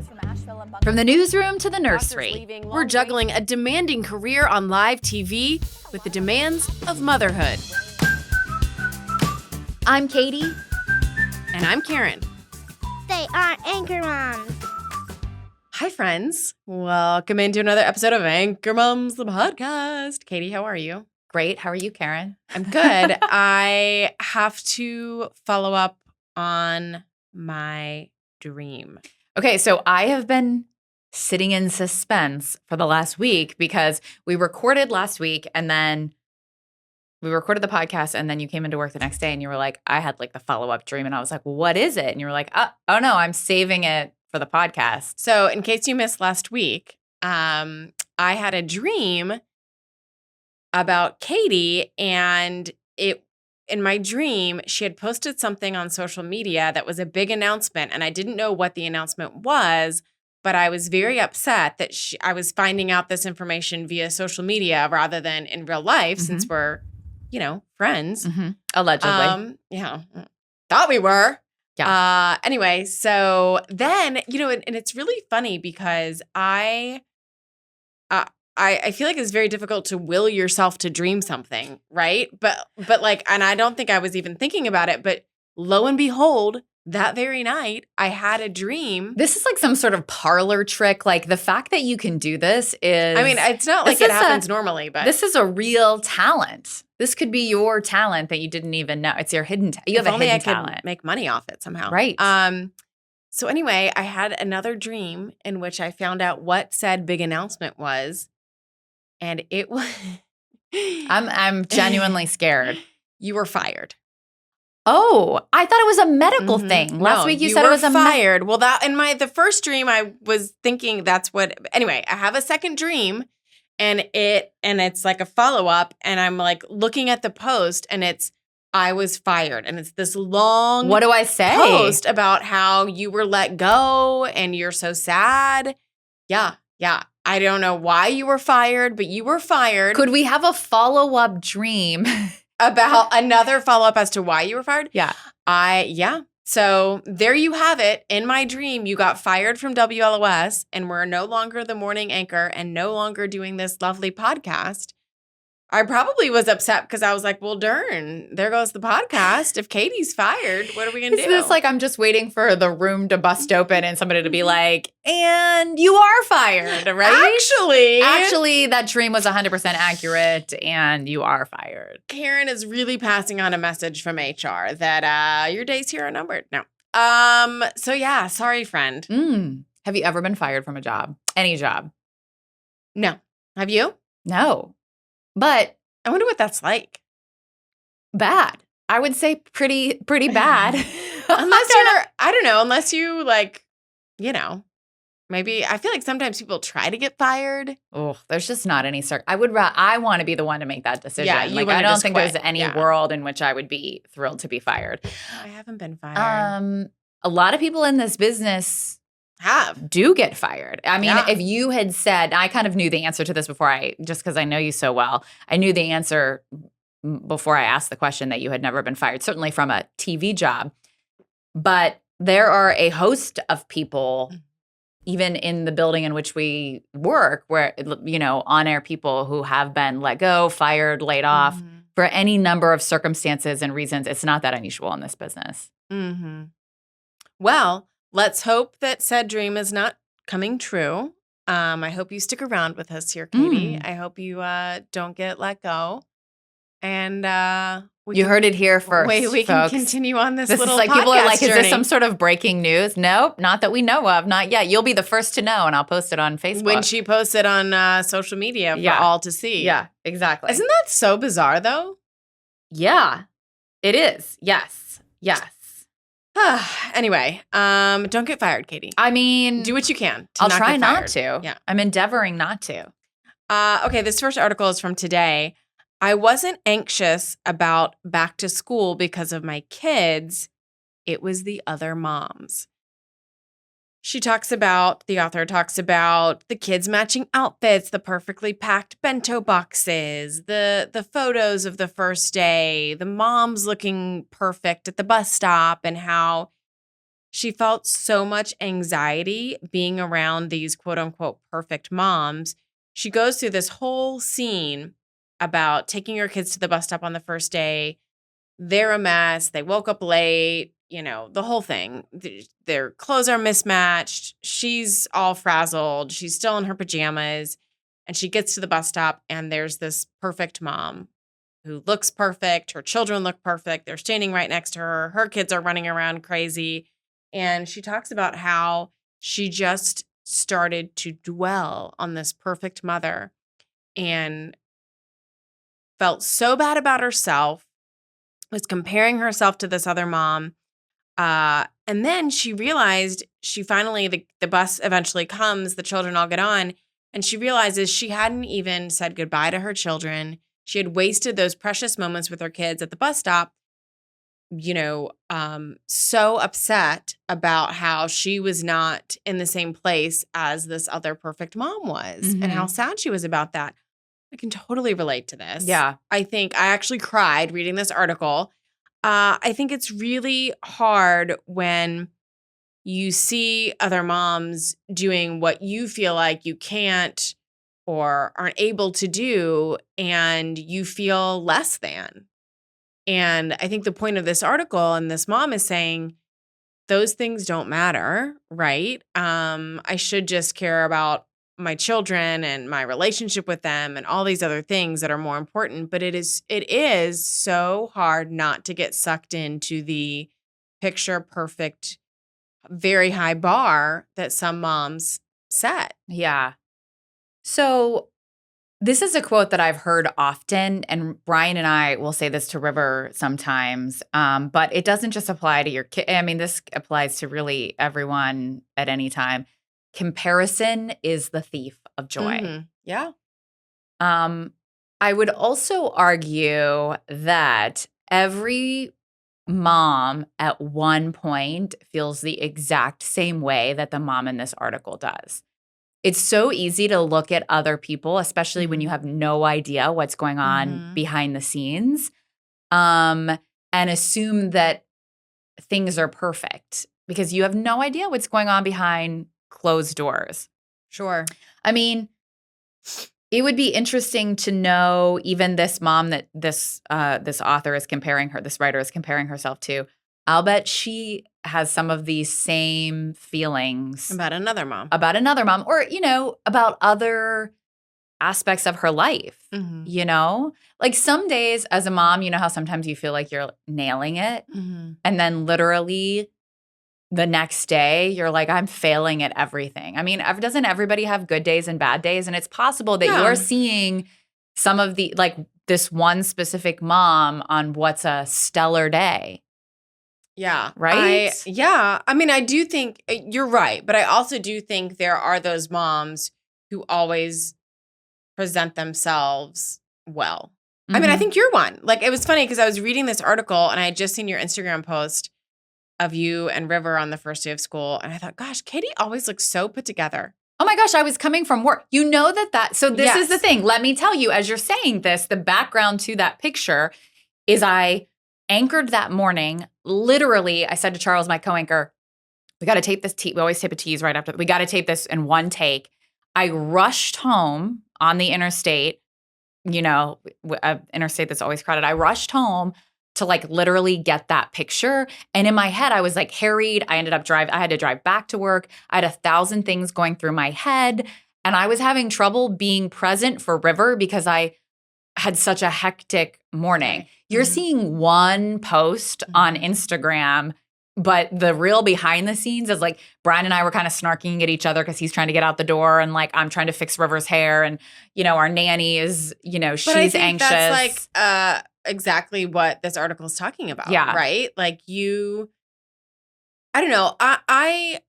from Asheville and From the newsroom to the nursery, we're juggling a demanding career on live TV with the demands of motherhood. I'm Katie. And I'm Karen. They are AnchorMoms. Hi, friends. Welcome into another episode of AnchorMoms, the podcast. Katie, how are you? Great. How are you, Karen? I'm good. I have to follow up on my dream. Okay, so I have been sitting in suspense for the last week because we recorded last week and then we recorded the podcast and then you came into work the next day and you were like, I had like the follow-up dream. And I was like, what is it? And you were like, oh no, I'm saving it for the podcast. So in case you missed last week, I had a dream about Katie, and in my dream, she had posted something on social media that was a big announcement, and I didn't know what the announcement was, but I was very upset that I was finding out this information via social media rather than in real life, since we're, friends. Allegedly. Yeah. Thought we were. Yeah. Anyway, so then, and it's really funny because I feel like it's very difficult to will yourself to dream something, right? But and I don't think I was even thinking about it, but lo and behold, that very night I had a dream. This is like some sort of parlor trick. Like the fact that you can do this is, I mean, it's not like it happens normally, but this is a real talent. This could be your talent that you didn't even know. It's your hidden talent. You have a hidden talent. Could make money off it somehow. Right. So anyway, I had another dream in which I found out what said big announcement was. And it was I'm genuinely scared. You were fired. Oh, I thought it was a medical thing. Last week you said it was fired. Well, that in the first dream I was thinking that's what. Anyway, I have a second dream, and it's like a follow-up, and I'm like looking at the post, and it's I was fired, and it's this long what do I say? Post about how you were let go and you're so sad. Yeah. I don't know why you were fired, but you were fired. Could we have a follow-up dream about another follow-up as to why you were fired? Yeah. Yeah. So there you have it. In my dream, you got fired from WLOS and we're no longer the morning anchor and no longer doing this lovely podcast. I probably was upset because I was like, well, darn, there goes the podcast. If Katie's fired, what are we going to do? It's like I'm just waiting for the room to bust open and somebody to be like, and you are fired, right? Actually, that dream was 100% accurate and you are fired. Karen is really passing on a message from HR that your days here are numbered. No. So yeah, sorry, friend. Have you ever been fired from a job? Any job? No. Have you? No. But I wonder what that's like. Bad. I would say pretty bad. Unless you maybe I feel like sometimes people try to get fired. Oh, there's just not any I want to be the one to make that decision. Yeah, I don't think there's any world in which I would be thrilled to be fired. I haven't been fired. A lot of people in this business do get fired. I mean, if you had said, I kind of knew the answer to this just because I know you so well, I knew the answer before I asked the question that you had never been fired, certainly from a TV job. But there are a host of people, even in the building in which we work, where, on-air people who have been let go, fired, laid off for any number of circumstances and reasons. It's not that unusual in this business. Mm-hmm. Well, let's hope that said dream is not coming true. I hope you stick around with us here, Katie. I hope you don't get let go. And you heard it here first. Wait, we folks. can continue on this little is like podcast people are like, journey. Is this some sort of breaking news? Nope, not that we know of. Not yet. You'll be the first to know, and I'll post it on Facebook. When she posts it on social media for all to see. Yeah, exactly. Isn't that so bizarre, though? Yeah, it is. Yes. Anyway, don't get fired, Katie. I mean, do what you can. I'll try not to. Yeah. I'm endeavoring not to. Okay, this first article is from today. I wasn't anxious about back to school because of my kids. It was the other moms. The author talks about the kids' matching outfits, the perfectly packed bento boxes, the photos of the first day, the moms looking perfect at the bus stop, and how she felt so much anxiety being around these quote unquote perfect moms. She goes through this whole scene about taking her kids to the bus stop on the first day. They're a mess. They woke up late, the whole thing. Their clothes are mismatched. She's all frazzled. She's still in her pajamas. And she gets to the bus stop, and there's this perfect mom who looks perfect. Her children look perfect. They're standing right next to her. Her kids are running around crazy. And she talks about how she just started to dwell on this perfect mother and felt so bad about herself, was comparing herself to this other mom. And then she realized the bus eventually comes, the children all get on, and she realizes she hadn't even said goodbye to her children. She had wasted those precious moments with her kids at the bus stop, so upset about how she was not in the same place as this other perfect mom was and how sad she was about that. I can totally relate to this. Yeah. I think I actually cried reading this article. I think it's really hard when you see other moms doing what you feel like you can't or aren't able to do, and you feel less than. And I think the point of this article and this mom is saying those things don't matter, right? I should just care about my children and my relationship with them and all these other things that are more important. But it is so hard not to get sucked into the picture perfect, very high bar that some moms set. Yeah. So this is a quote that I've heard often, and Brian and I will say this to River sometimes, but it doesn't just apply to your kid. I mean, this applies to really everyone at any time. Comparison is the thief of joy. Mm-hmm. Yeah. I would also argue that every mom at one point feels the exact same way that the mom in this article does. It's so easy to look at other people, especially when you have no idea what's going on behind the scenes, and assume that things are perfect because you have no idea what's going on behind closed doors. Sure. I mean, it would be interesting to know even this mom that this author is comparing her, this writer is comparing herself to. I'll bet she has some of these same feelings about another mom, or, about other aspects of her life, like some days as a mom, how sometimes you feel like you're nailing it. And then literally the next day you're like, I'm failing at everything. I mean, doesn't everybody have good days and bad days? And it's possible that you're seeing some of this one specific mom on what's a stellar day. Yeah. Right? I mean, I do think you're right, but I also do think there are those moms who always present themselves well. I mean, I think you're one. Like, it was funny because I was reading this article and I had just seen your Instagram post of you and River on the first day of school. And I thought, gosh, Katie always looks so put together. Oh my gosh, I was coming from work. So this is the thing. Let me tell you, as you're saying this, the background to that picture is I anchored that morning. Literally, I said to Charles, my co-anchor, we got to tape this we always tape a tease right after. We got to tape this in one take. I rushed home on the interstate, interstate that's always crowded. I rushed home to literally get that picture. And in my head, I was harried. I had to drive back to work. I had 1,000 things going through my head. And I was having trouble being present for River because I had such a hectic morning. Right. You're seeing one post on Instagram, but the real behind the scenes is Brian and I were kind of snarking at each other because he's trying to get out the door and I'm trying to fix River's hair. And, our nanny is, she's anxious. That's exactly what this article is talking about. Yeah. Right? I don't know. I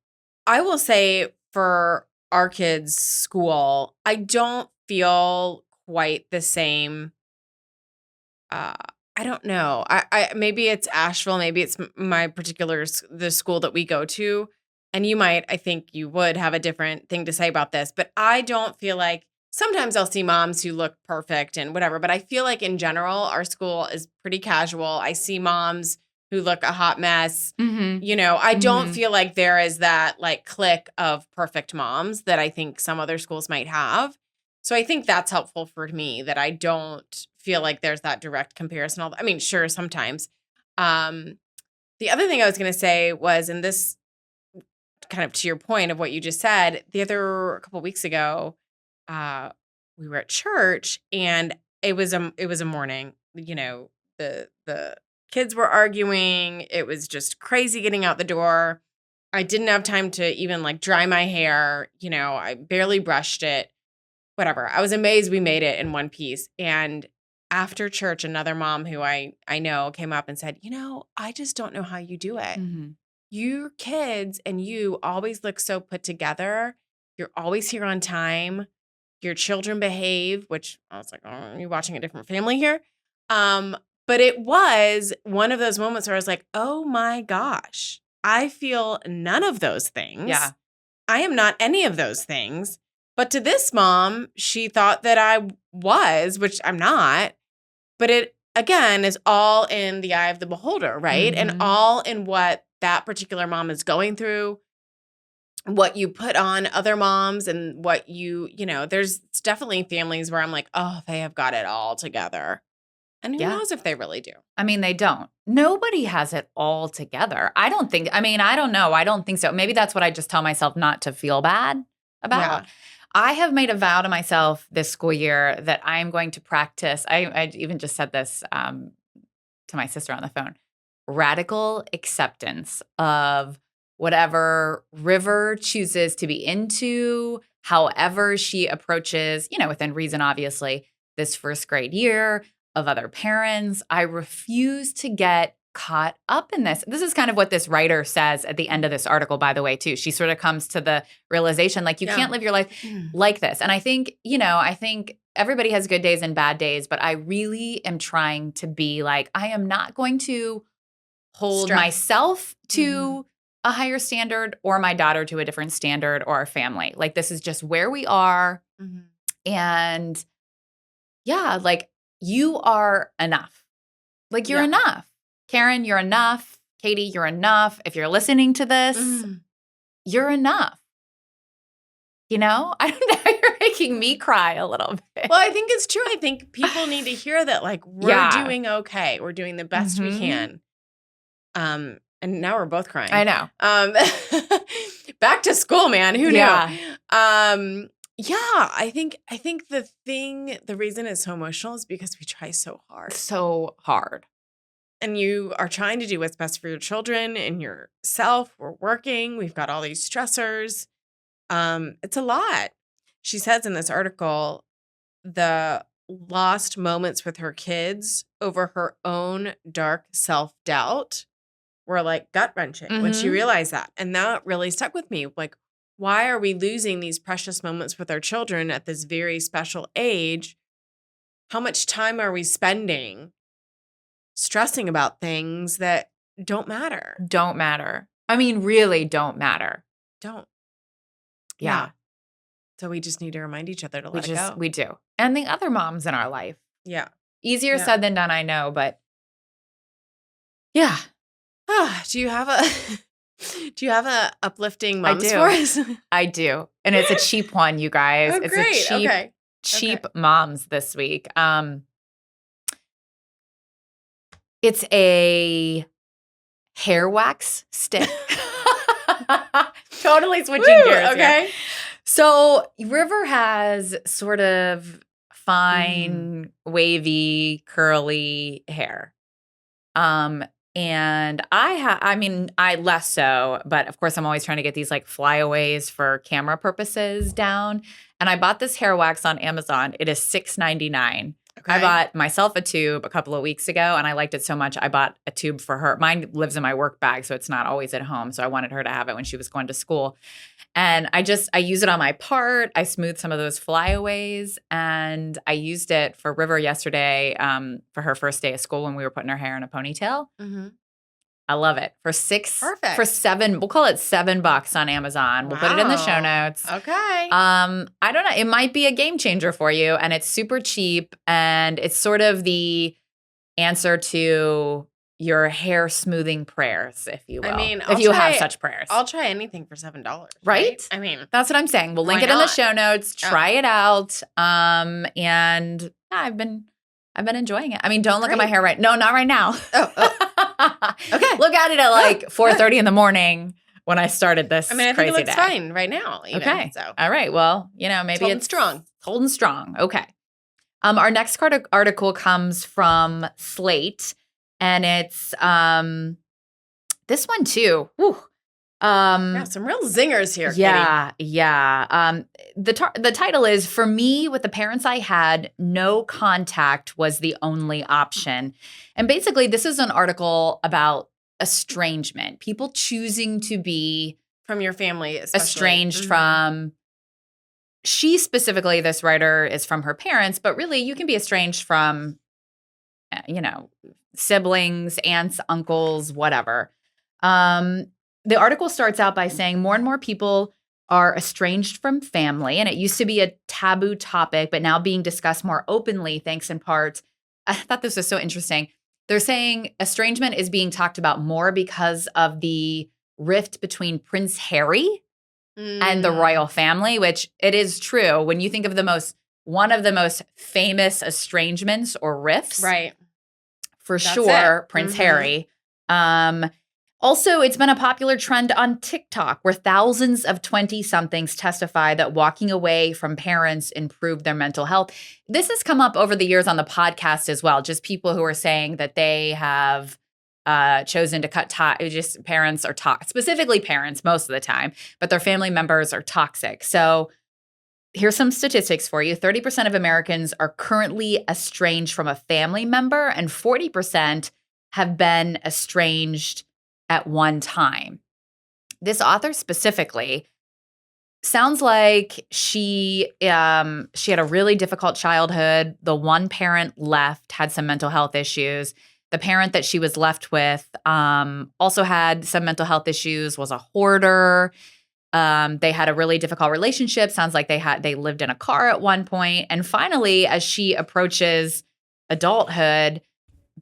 will say for our kids' school, I don't feel quite the same. I don't know. I maybe it's Asheville, maybe it's my the school that we go to, and I think you would have a different thing to say about this, but I don't feel like sometimes I'll see moms who look perfect and whatever, but I feel like in general, our school is pretty casual. I see moms who look a hot mess. Mm-hmm. You know, I don't Mm-hmm. feel like there is that like clique of perfect moms that I think some other schools might have. So I think that's helpful for me, that I don't feel like there's that direct comparison. I mean, sure, sometimes. The other thing I was going to say was, and this kind of to your point of what you just said, a couple of weeks ago, we were at church, and it was a morning. You know, the kids were arguing. It was just crazy getting out the door. I didn't have time to even like dry my hair. You know, I barely brushed it. Whatever. I was amazed we made it in one piece. And after church, another mom who I know came up and said, you know, I just don't know how you do it. Mm-hmm. Your kids and you always look so put together. You're always here on time. Your children behave, which I was like, oh, are you watching a different family here? But it was one of those moments where I was like, oh my gosh, I feel none of those things. Yeah. I am not any of those things. But to this mom, she thought that I was, which I'm not. But it, again, is all in the eye of the beholder, right? Mm-hmm. And all in what that particular mom is going through, what you put on other moms, and what you know, there's definitely families where I'm like, oh, they have got it all together. And who knows if they really do? I mean, they don't. Nobody has it all together. I don't think, I mean, I don't know. I don't think so. Maybe that's what I just tell myself not to feel bad about. Yeah. I have made a vow to myself this school year that I am going to practice. I even just said this to my sister on the phone. Radical acceptance of whatever River chooses to be into, however she approaches, you know, within reason, obviously, this first grade year of other parents. I refuse to get caught up in this. This is kind of what this writer says at the end of this article, by the way, too. She sort of comes to the realization, like, you can't live your life like this. And I think, you know, everybody has good days and bad days, but I really am trying to be like, I am not going to hold myself to a higher standard or my daughter to a different standard or our family. Like, this is just where we are. And yeah, like, you are enough. Like, you're enough. Karen, you're enough. Katie, you're enough. If you're listening to this, you're enough. You know? I don't know. You're making me cry a little bit. Well, I think it's true. I think people need to hear that, like, we're doing okay. We're doing the best we can. And now we're both crying. I know. Back to school, man. Who knew? Yeah. I think the reason it's so emotional is because we try so hard. So hard. And you are trying to do what's best for your children and yourself. We're working. We've got all these stressors. It's a lot. She says in this article, the lost moments with her kids over her own dark self-doubt were like gut-wrenching when she realized that. And that really stuck with me. Like, why are we losing these precious moments with our children at this very special age? How much time are we spending stressing about things that don't matter? Don't matter. I mean, really don't matter. Don't. Yeah. So we just need to remind each other to let it go. We do. And the other moms in our life. Yeah. Easier said than done, I know, but yeah. Do you have a uplifting moms for us? I do. And it's a cheap one, you guys. Oh, it's great. a cheap moms this week. It's a hair wax stick. Totally switching gears. Okay. Here. So River has sort of fine, wavy, curly hair. And I less so, but of course I'm always trying to get these like flyaways for camera purposes down. And I bought this hair wax on Amazon. It is $6.99. Okay. I bought myself a tube a couple of weeks ago, and I liked it so much I bought a tube for her. Mine lives in my work bag, so it's not always at home. So I wanted her to have it when she was going to school. And I use it on my part. I smoothed some of those flyaways, and I used it for River yesterday for her first day of school when we were putting her hair in a ponytail. I love it. For $7, we'll call it $7 on Amazon. We'll put it in the show notes. Okay. I don't know. It might be a game changer for you, and it's super cheap, and it's sort of the answer to your hair smoothing prayers, if you will. I mean, if you have such prayers. I'll try anything for $7. Right? I mean, that's what I'm saying. We'll link it in the show notes. Try it out. And yeah, I've been enjoying it. I mean, don't look at my hair right. No, not right now. Okay. Look at it at like 4:30 in the morning when I started this. I mean, I think it looks fine right now. Even, okay. So. All right. Well, maybe it's holding strong. Okay. Our next article comes from Slate, and it's this one too. Woo. Some real zingers here. Yeah, Katie. yeah. The title is, "For me, with the parents I had, no contact was the only option." And basically, this is an article about estrangement, people choosing to be from your family, especially. Estranged from. She specifically, this writer, is from her parents, but really you can be estranged from, siblings, aunts, uncles, whatever. The article starts out by saying more and more people are estranged from family, and it used to be a taboo topic, but now being discussed more openly, thanks in part. I thought this was so interesting. They're saying estrangement is being talked about more because of the rift between Prince Harry and the royal family, which it is true. When you think of one of the most famous estrangements or rifts, right? For sure, Prince Harry. Also, it's been a popular trend on TikTok where thousands of 20-somethings testify that walking away from parents improved their mental health. This has come up over the years on the podcast as well, just people who are saying that they have chosen to cut ties. Just parents are specifically parents most of the time, but their family members are toxic. So here's some statistics for you. 30% of Americans are currently estranged from a family member, and 40% have been estranged at one time. This author specifically sounds like she had a really difficult childhood. The one parent left had some mental health issues. The parent that she was left with also had some mental health issues, was a hoarder. They had a really difficult relationship. Sounds like they lived in a car at one point. And finally, as she approaches adulthood,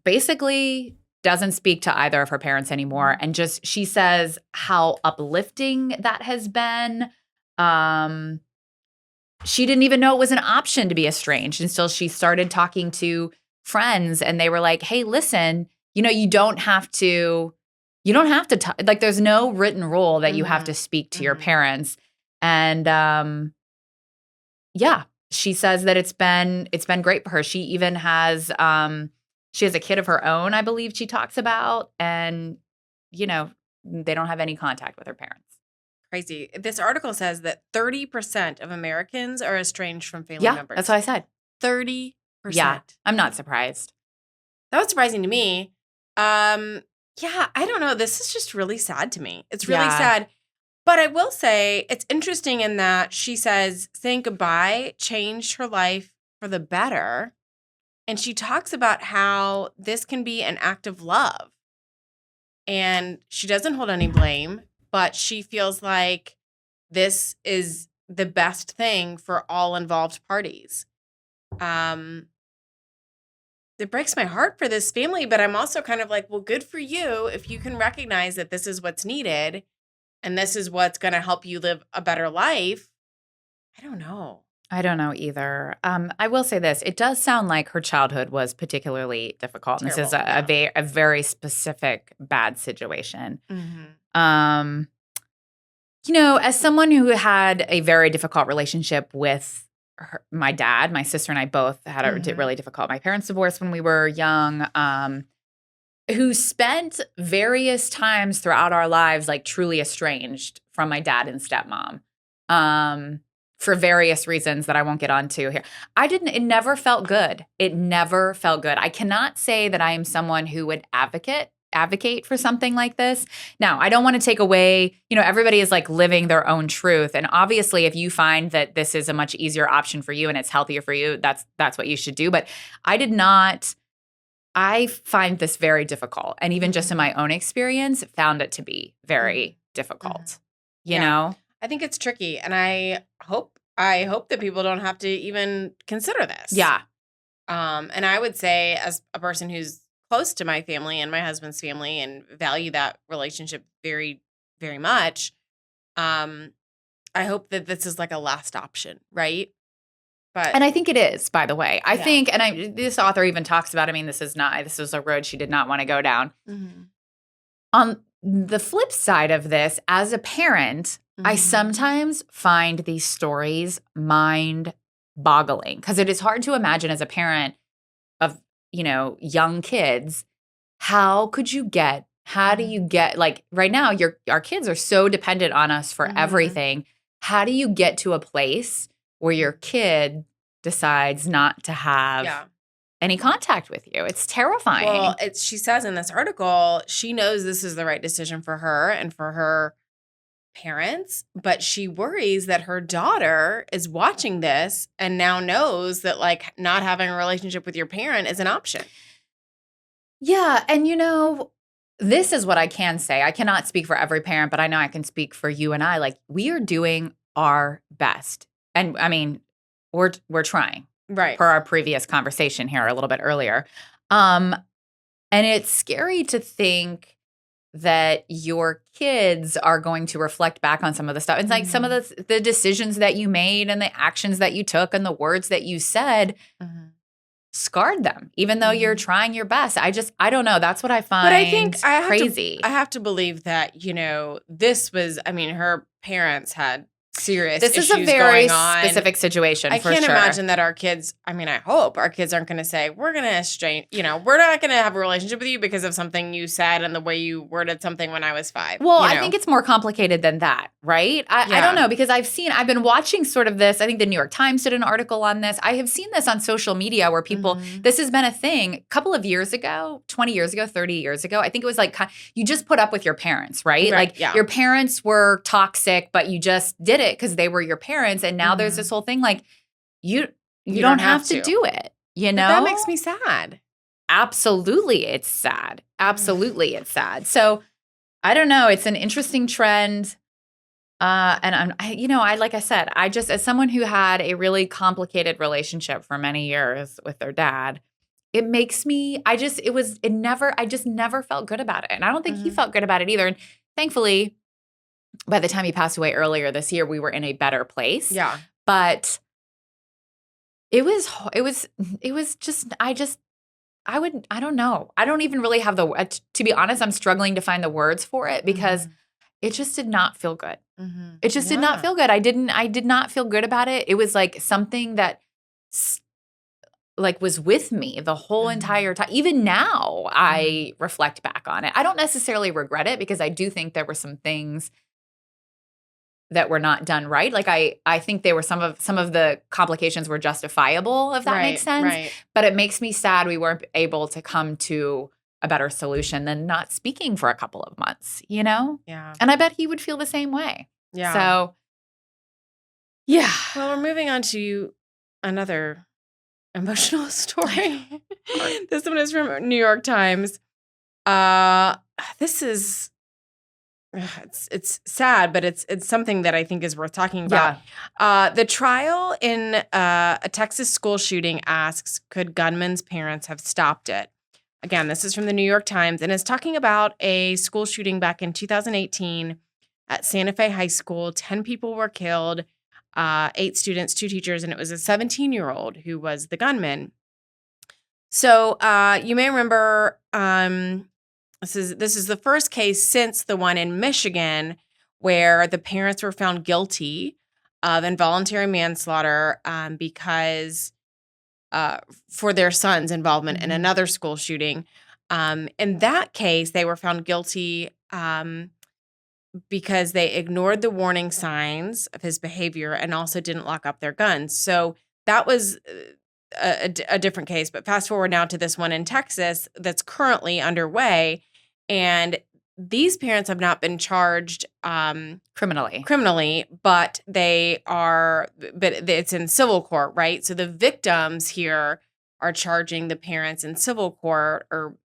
basically doesn't speak to either of her parents anymore. And she says how uplifting that has been. She didn't even know it was an option to be estranged until she started talking to friends, and they were like, "Hey, listen, you don't have to talk, like there's no written rule that you have to speak to your parents." And she says that it's been great for her. She even has she has a kid of her own, I believe she talks about, and they don't have any contact with her parents. Crazy. This article says that 30% of Americans are estranged from family members. That's what I said. 30%. Yeah, I'm not surprised. That was surprising to me. I don't know. This is just really sad to me. It's really sad. But I will say it's interesting in that she says saying goodbye changed her life for the better. And she talks about how this can be an act of love. And she doesn't hold any blame, but she feels like this is the best thing for all involved parties. It breaks my heart for this family, but I'm also kind of like, well, good for you if you can recognize that this is what's needed and this is what's going to help you live a better life. I don't know. I don't know either. I will say this. It does sound like her childhood was particularly difficult. Terrible, this is a very specific bad situation. As someone who had a very difficult relationship with my dad, my sister and I both had it really difficult. My parents divorced when we were young, who spent various times throughout our lives like truly estranged from my dad and stepmom for various reasons that I won't get onto here. It never felt good. It never felt good. I cannot say that I am someone who would advocate for something like this. Now, I don't want to take away, everybody is like living their own truth. And obviously, if you find that this is a much easier option for you and it's healthier for you, that's what you should do. But I find this very difficult. And even just in my own experience, found it to be very difficult, you know? I think it's tricky. And I hope that people don't have to even consider this. Yeah. And I would say as a person who's close to my family and my husband's family and value that relationship very, very much. I hope that this is like a last option, right? And I think it is, by the way. I think, and this author even talks about, I mean, this was a road she did not want to go down. Mm-hmm. On the flip side of this, as a parent, I sometimes find these stories mind-boggling because it is hard to imagine as a parent of, young kids, how do you get, like right now, our kids are so dependent on us for everything. How do you get to a place where your kid decides not to have any contact with you? It's terrifying. Well, she says in this article, she knows this is the right decision for her and for her parents, but she worries that her daughter is watching this and now knows that like not having a relationship with your parent is an option. Yeah. And this is what I can say. I cannot speak for every parent, but I know I can speak for you and I. Like, we are doing our best. And I mean, we're trying. Right. Per our previous conversation here a little bit earlier. And it's scary to think that your kids are going to reflect back on some of the stuff. It's like some of the decisions that you made and the actions that you took and the words that you said scarred them, even though you're trying your best. I don't know. That's what I find crazy. I have to believe that, this was, her parents had serious This issues is a very going on. specific situation. I can't imagine that our kids, I hope our kids aren't going to say, we're going to estrange, we're not going to have a relationship with you because of something you said and the way you worded something when I was 5. Well, I think it's more complicated than that, right? I don't know, because I've been watching sort of this. I think the New York Times did an article on this. I have seen this on social media where people, this has been a thing a couple of years ago, 20 years ago, 30 years ago. I think it was like, you just put up with your parents, right? Like your parents were toxic, but you just did it because they were your parents. And now there's this whole thing like, you don't have to do it, But that makes me sad. Absolutely, it's sad. Absolutely, it's sad. So I don't know. It's an interesting trend. And like I said, I just, as someone who had a really complicated relationship for many years with their dad, it makes me, I just never felt good about it. And I don't think he felt good about it either. And thankfully, by the time he passed away earlier this year, we were in a better place. Yeah. But it was just, I don't know. I don't even really have to be honest, I'm struggling to find the words for it because it just did not feel good. It just did not feel good. I did not feel good about it. It was like something that was with me the whole entire time. Even now, I reflect back on it. I don't necessarily regret it because I do think there were some things that were not done right. Like I think they were some of the complications were justifiable, if that makes sense. Right. But it makes me sad we weren't able to come to a better solution than not speaking for a couple of months, Yeah. And I bet he would feel the same way. Yeah. So, yeah. Well, we're moving on to another emotional story. This one is from New York Times. This is it's sad, but it's something that I think is worth talking about. Yeah. The trial in a Texas school shooting asks, could gunmen's parents have stopped it? Again, this is from the New York Times, and it's talking about a school shooting back in 2018 at Santa Fe High School. 10 people were killed, 8 students, 2 teachers, and it was a 17-year-old who was the gunman. So you may remember this is the first case since the one in Michigan where the parents were found guilty of involuntary manslaughter because for their son's involvement in another school shooting. In that case, they were found guilty because they ignored the warning signs of his behavior and also didn't lock up their guns. So that was a different case. But fast forward now to this one in Texas that's currently underway. And these parents have not been charged criminally, but it's in civil court, right? So the victims here are charging the parents in civil court or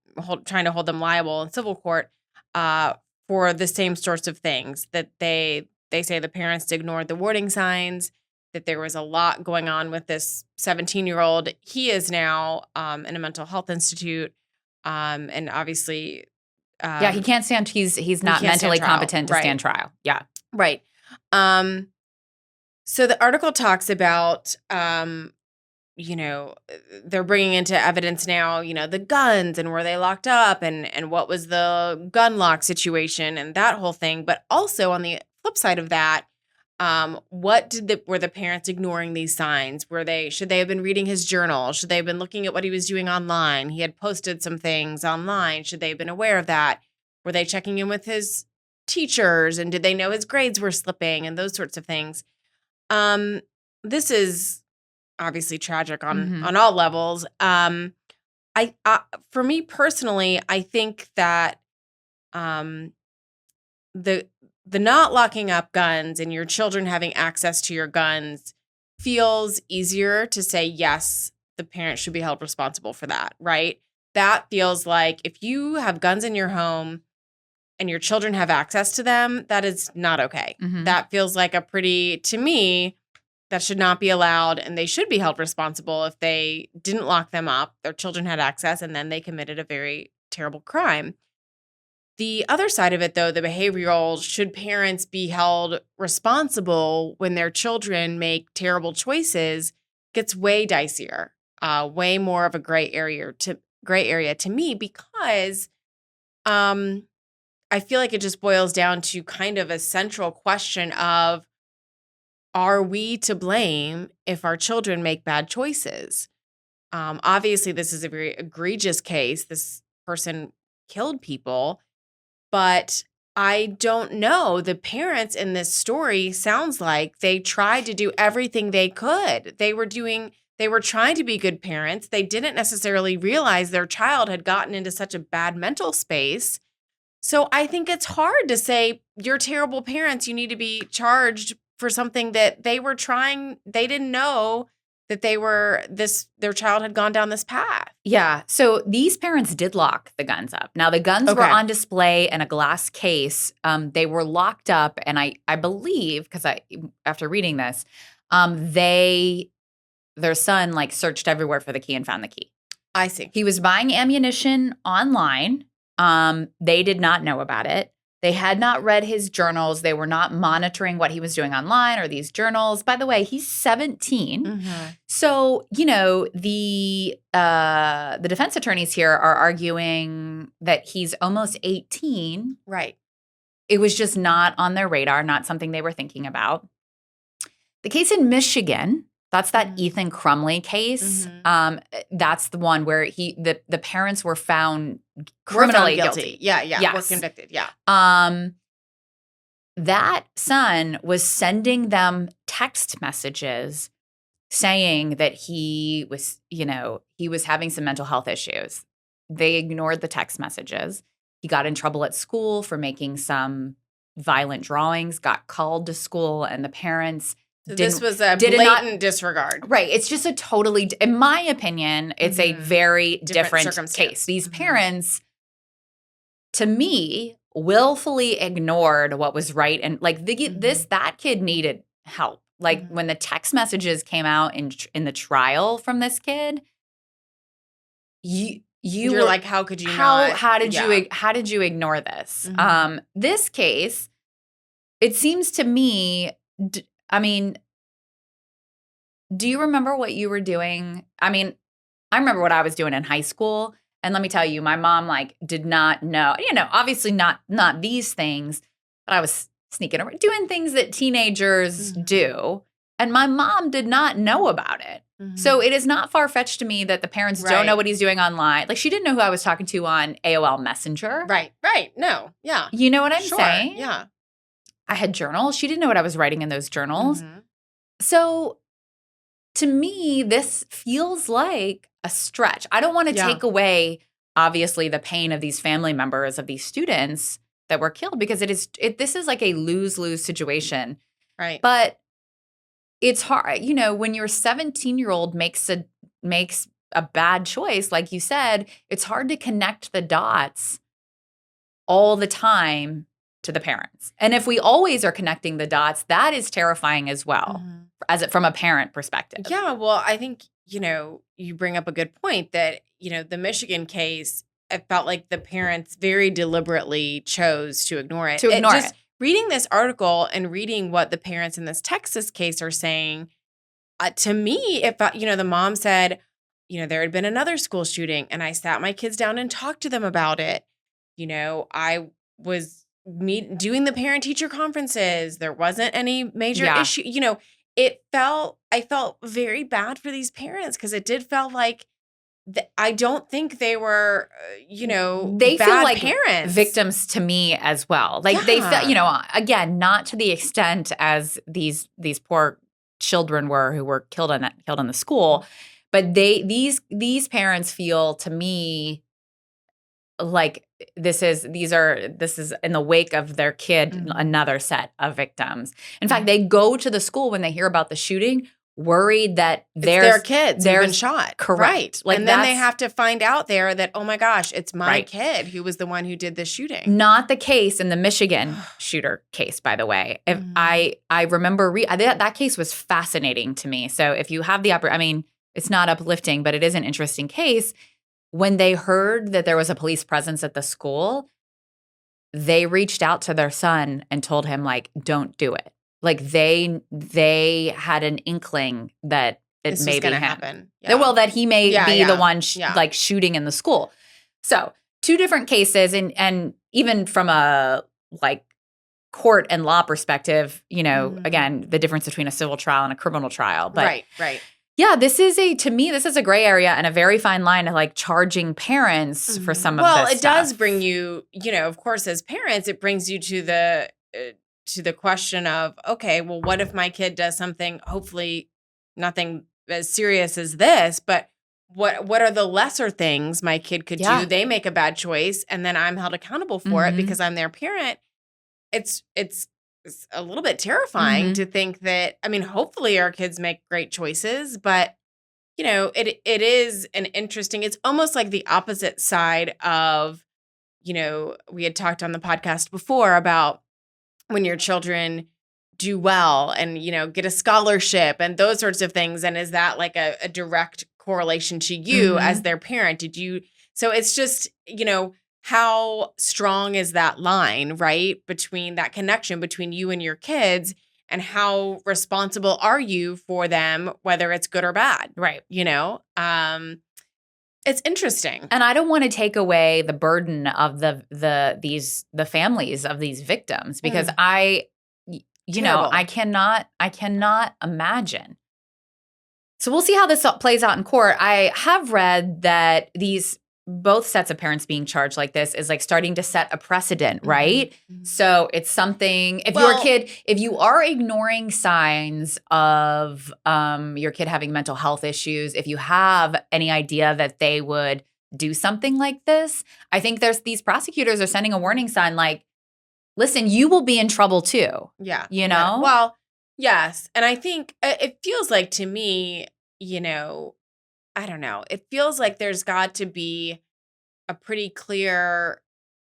trying to hold them liable in civil court for the same sorts of things, that they say the parents ignored the warning signs, that there was a lot going on with this 17-year-old. He is now in a mental health institute. And obviously, yeah, he can't stand. He's not mentally competent to stand trial. Yeah, right. So the article talks about, they're bringing into evidence now, the guns and were they locked up and what was the gun lock situation and that whole thing. But also on the flip side of that, were the parents ignoring these signs? Should they have been reading his journal? Should they have been looking at what he was doing online? He had posted some things online. Should they have been aware of that? Were they checking in with his teachers? And did they know his grades were slipping and those sorts of things? This is obviously tragic on all levels. For me personally, I think that the not locking up guns and your children having access to your guns feels easier to say, yes, the parent should be held responsible for that, right? That feels like if you have guns in your home and your children have access to them, that is not okay. That feels like to me, that should not be allowed, and they should be held responsible if they didn't lock them up, their children had access, and then they committed a very terrible crime. The other side of it, though, the behavioral, should parents be held responsible when their children make terrible choices, gets way dicier, way more of a gray area to me, because I feel like it just boils down to kind of a central question of, are we to blame if our children make bad choices? Obviously, this is a very egregious case. This person killed people, but I don't know. The parents in this story sounds like they tried to do everything they could. They were trying to be good parents. They didn't necessarily realize their child had gotten into such a bad mental space. So I think it's hard to say, you're terrible parents. You need to be charged for something that they didn't know that their child had gone down this path. Yeah. So these parents did lock the guns up. Now the guns were on display in a glass case. They were locked up, and I believe, because after reading this, their son searched everywhere for the key and found the key. I see. He was buying ammunition online. They did not know about it. They had not read his journals. They were not monitoring what he was doing online or these journals. By the way, he's 17. So, the defense attorneys here are arguing that he's almost 18. Right. It was just not on their radar, not something they were thinking about. The case in Michigan, that's that Ethan Crumley case. That's the one where the parents were found criminally guilty. Yeah. Yes. Were convicted. Yeah. That son was sending them text messages saying that he was having some mental health issues. They ignored the text messages. He got in trouble at school for making some violent drawings, got called to school, and the parents this was a blatant disregard. Right. It's just in my opinion, it's a very different case. These parents, to me, willfully ignored what was right. And that kid needed help. When the text messages came out in the trial from this kid, you were like, how could you not? How did you ignore this? This case, it seems to me, do you remember what you were doing? I remember what I was doing in high school. And let me tell you, my mom did not know, obviously not these things, but I was sneaking around doing things that teenagers do. And my mom did not know about it. So it is not far-fetched to me that the parents don't know what he's doing online. She didn't know who I was talking to on AOL Messenger. Right. No. Yeah. You know what I'm saying? Yeah. I had journals. She didn't know what I was writing in those journals. So to me, this feels like a stretch. I don't want to take away, obviously, the pain of these family members, of these students that were killed, because this is like a lose-lose situation. Right. But it's hard, when your 17-year-old makes a bad choice, like you said, it's hard to connect the dots all the time to the parents. And if we always are connecting the dots, that is terrifying as well, from a parent perspective. Yeah, well, I think, you bring up a good point that, the Michigan case it felt like the parents very deliberately chose to ignore it. Just reading this article and reading what the parents in this Texas case are saying, to me, the mom said, there had been another school shooting and I sat my kids down and talked to them about it. I was doing the parent-teacher conferences. There wasn't any major issue. I felt very bad for these parents because it did feel like I don't think they were, they bad feel like parents. Victims to me as well. Like they felt, again, not to the extent as these poor children who were killed in the school, but these parents feel to me like this is in the wake of their kid, another set of victims. In fact, they go to the school when they hear about the shooting, worried that their kids have been shot. Correct. Right. And then they have to find out there that, oh my gosh, it's my kid who was the one who did the shooting. Not the case in the Michigan shooter case, by the way. If I remember that case was fascinating to me. So if you have the it's not uplifting, but it is an interesting case. When they heard that there was a police presence at the school, they reached out to their son and told him, like, don't do it. Like they had an inkling that it may be him. Happen. Yeah. Well, that he may be the one like shooting in the school. So 2 different cases, and even from a like court and law perspective, again, the difference between a civil trial and a criminal trial. But right. Yeah, this is a gray area and a very fine line of like charging parents for some of this Well, it stuff. does bring you, of course, as parents, it brings you to the question of, okay, well, what if my kid does something, hopefully nothing as serious as this, but what are the lesser things my kid could do? They make a bad choice and then I'm held accountable for it because I'm their parent. It's a little bit terrifying to think that, hopefully our kids make great choices, but it is an interesting, it's almost like the opposite side of, we had talked on the podcast before about when your children do well and, get a scholarship and those sorts of things. And is that like a direct correlation to you as their parent? So it's just, how strong is that line, right? Between that connection between you and your kids and how responsible are you for them, whether it's good or bad, right? It's interesting. And I don't want to take away the burden of the families of these victims because I cannot imagine. So we'll see how this plays out in court. I have read that both sets of parents being charged like this is like starting to set a precedent, right? So it's something, if you are ignoring signs of your kid having mental health issues, if you have any idea that they would do something like this, I think these prosecutors are sending a warning sign like, listen, you will be in trouble too. Yeah. Well, yes. And I think it feels like to me, I don't know. It feels like there's got to be a pretty clear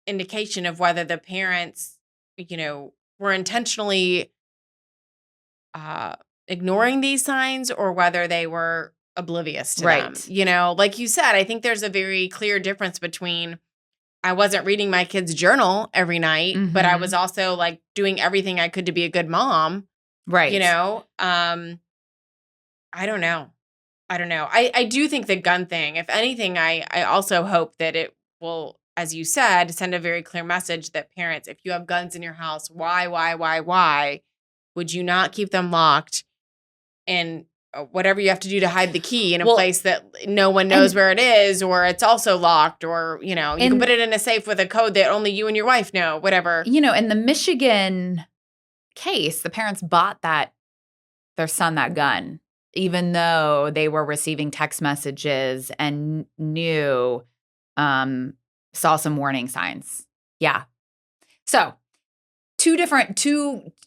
indication of whether the parents, were intentionally ignoring these signs or whether they were oblivious to them. Like you said, I think there's a very clear difference between I wasn't reading my kid's journal every night, but I was also like doing everything I could to be a good mom. Right. I don't know. I do think the gun thing, if anything, I also hope that it will, as you said, send a very clear message that parents, if you have guns in your house, why would you not keep them locked and whatever you have to do to hide the key in a place that no one knows where it is, or it's also locked, or, you can put it in a safe with a code that only you and your wife know, whatever. In the Michigan case, the parents bought their son that gun, even though they were receiving text messages and saw some warning signs. Yeah. So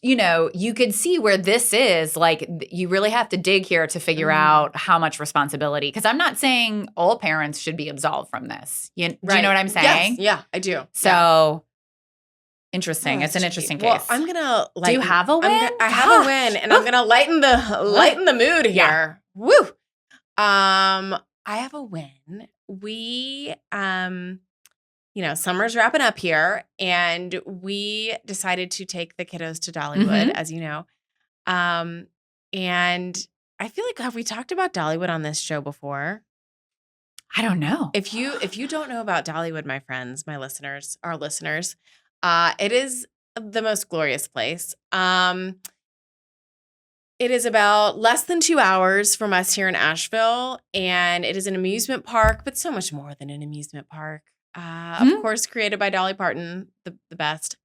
you could see where this is like, you really have to dig here to figure out how much responsibility, because I'm not saying all parents should be absolved from this. Do you know what I'm saying? Yes. Yeah, I do. So interesting. It's an interesting case. Well, I'm going to do you have a win? I have a win, and I'm going to lighten the mood here. Yeah. Woo. I have a win. We summer's wrapping up here, and we decided to take the kiddos to Dollywood, as you know. And I feel like, have we talked about Dollywood on this show before? I don't know. If you don't know about Dollywood, my friends, my listeners, our listeners, it is the most glorious place. It is about less than 2 hours from us here in Asheville, and it is an amusement park, but so much more than an amusement park. Of course, created by Dolly Parton, the best.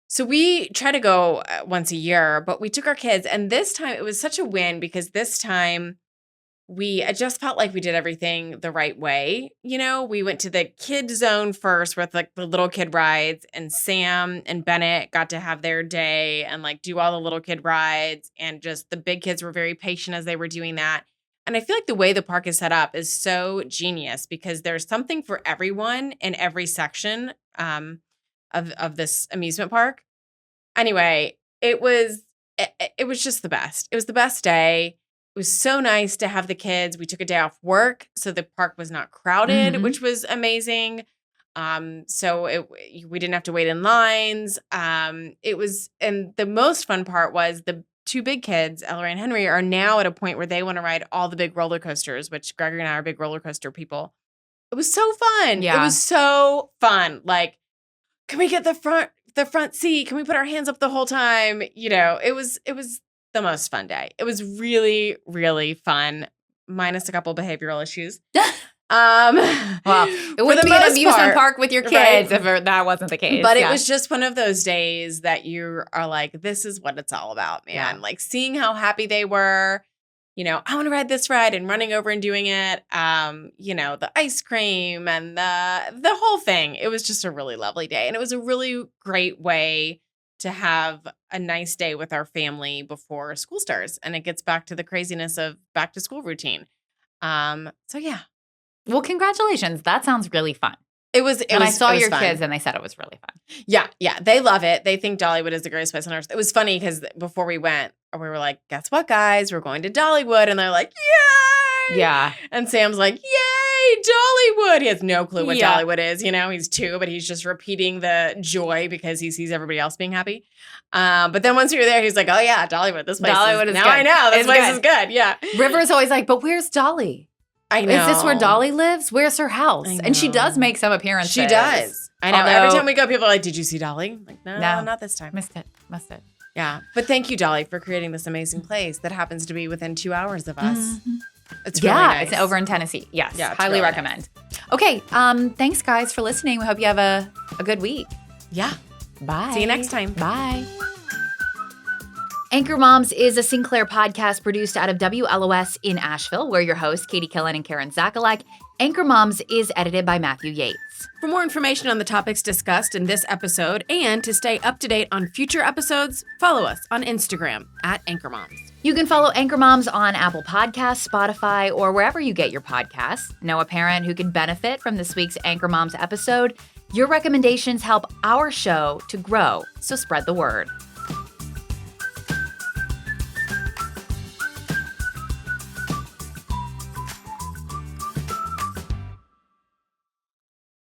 So we try to go once a year, but we took our kids, and this time it was such a win because this time I just felt like we did everything the right way. We went to the kid zone first with like the little kid rides, and Sam and Bennett got to have their day and like do all the little kid rides, and just the big kids were very patient as they were doing that. And I feel like the way the park is set up is so genius because there's something for everyone in every section of this amusement park. Anyway, it was just the best. It was the best day. It was so nice to have the kids. We took a day off work, so the park was not crowded, which was amazing. So we didn't have to wait in lines. And the most fun part was the two big kids, Ellery and Henry, are now at a point where they want to ride all the big roller coasters, which Gregory and I are big roller coaster people. It was so fun. Yeah. It was so fun. Like, can we get the front seat? Can we put our hands up the whole time? It was the most fun day. It was really, really fun, minus a couple behavioral issues. Well, it wouldn't be an amusement park with your kids if that wasn't the case. But it was just one of those days that you are like, this is what it's all about, man. Yeah. Like seeing how happy they were, I want to ride this ride, and running over and doing it. The ice cream and the whole thing. It was just a really lovely day. And it was a really great way to have a nice day with our family before school starts. And it gets back to the craziness of back to school routine. So yeah. Well, congratulations. That sounds really fun. I saw your kids and they said it was really fun. Yeah. Yeah. They love it. They think Dollywood is the greatest place on earth. It was funny because before we went, we were like, guess what, guys? We're going to Dollywood. And they're like, yay. Yeah. And Sam's like, yay, Dollywood. He has no clue what Dollywood is. He's 2, but he's just repeating the joy because he sees everybody else being happy. But then once we were there, he's like, oh yeah, Dollywood. This place is now good. I know. This place is good. Yeah. River's always like, but where's Dolly? I know. Is this where Dolly lives? Where's her house? And she does make some appearances. She does. I know. Every time we go, people are like, did you see Dolly? I'm like, no, not this time. Must it. Yeah. But thank you, Dolly, for creating this amazing place that happens to be within 2 hours of us. It's really nice. It's over in Tennessee. Yes. Yeah, highly really recommend. Nice. Okay. Thanks, guys, for listening. We hope you have a good week. Yeah. Bye. See you next time. Bye. Anchor Moms is a Sinclair podcast produced out of WLOS in Asheville. We're your hosts, Katie Killen and Karen Zakalek. Anchor Moms is edited by Matthew Yates. For more information on the topics discussed in this episode and to stay up to date on future episodes, follow us on Instagram @AnchorMoms. You can follow Anchor Moms on Apple Podcasts, Spotify, or wherever you get your podcasts. Know a parent who could benefit from this week's Anchor Moms episode? Your recommendations help our show to grow, so spread the word.